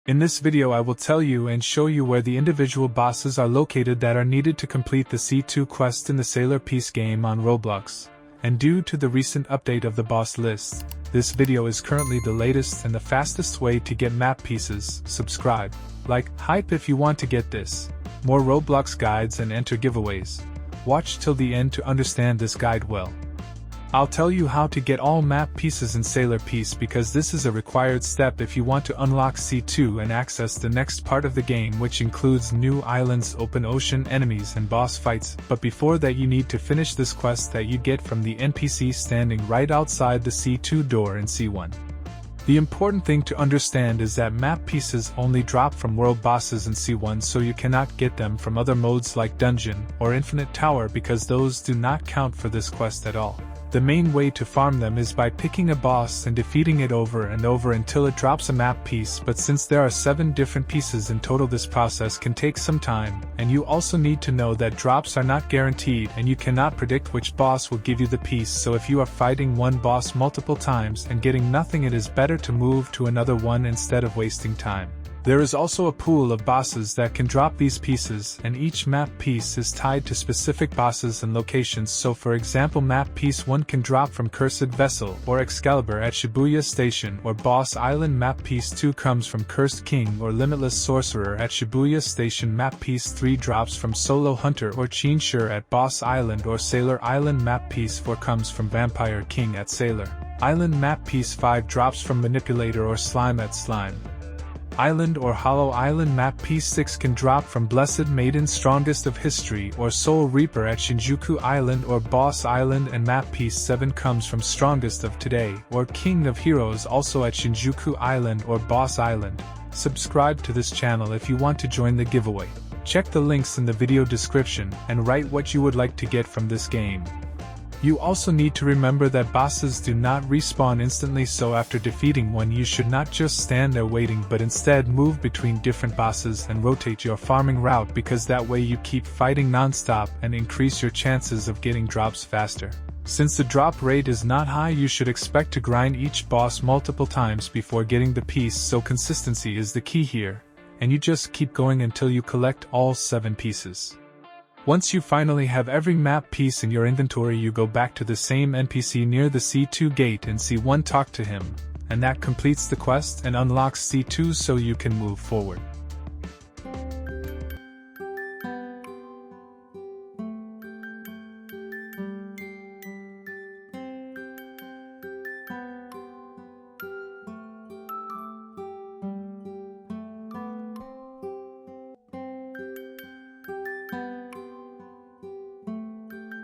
In this video I will tell you and show you where the individual bosses are located that are needed to complete the C2 quest in the Sailor Peace game on Roblox. And due to the recent update of the boss list, this video is currently the latest and the fastest way to get map pieces. Subscribe, like, hype if you want to get this, more Roblox guides and enter giveaways. Watch till the end to understand this guide well. I'll tell you how to get all map pieces in Sailor Peace because this is a required step if you want to unlock C2 and access the next part of the game, which includes new islands, open ocean enemies and boss fights. But before that you need to finish this quest that you get from the NPC standing right outside the C2 door in C1. The important thing to understand is that map pieces only drop from world bosses in C1, so you cannot get them from other modes like Dungeon or Infinite Tower because those do not count for this quest at all. The main way to farm them is by picking a boss and defeating it over and over until it drops a map piece, but since there are 7 different pieces in total, this process can take some time, and you also need to know that drops are not guaranteed and you cannot predict which boss will give you the piece, so if you are fighting one boss multiple times and getting nothing, it is better to move to another one instead of wasting time. There is also a pool of bosses that can drop these pieces, and each map piece is tied to specific bosses and locations. So for example, map piece 1 can drop from Cursed Vessel or Excalibur at Shibuya Station or Boss Island. Map piece 2 comes from Cursed King or Limitless Sorcerer at Shibuya Station. Map piece 3 drops from Solo Hunter or Chinshur at Boss Island or Sailor Island. Map piece 4 comes from Vampire King at Sailor Island. Map piece 5 drops from Manipulator or Slime at Slime Island or Hollow Island. Map piece 6 can drop from Blessed Maiden, Strongest of History or Soul Reaper at Shinjuku Island or Boss Island, and map piece 7 comes from Strongest of Today or King of Heroes, also at Shinjuku Island or Boss Island. Subscribe to this channel if you want to join the giveaway. Check the links in the video description and write what you would like to get from this game. You also need to remember that bosses do not respawn instantly, so after defeating one you should not just stand there waiting but instead move between different bosses and rotate your farming route, because that way you keep fighting non-stop and increase your chances of getting drops faster. Since the drop rate is not high, you should expect to grind each boss multiple times before getting the piece, so consistency is the key here, and you just keep going until you collect all 7 pieces. Once you finally have every map piece in your inventory, you go back to the same NPC near the C2 gate in C1, talk to him, and that completes the quest and unlocks C2 so you can move forward.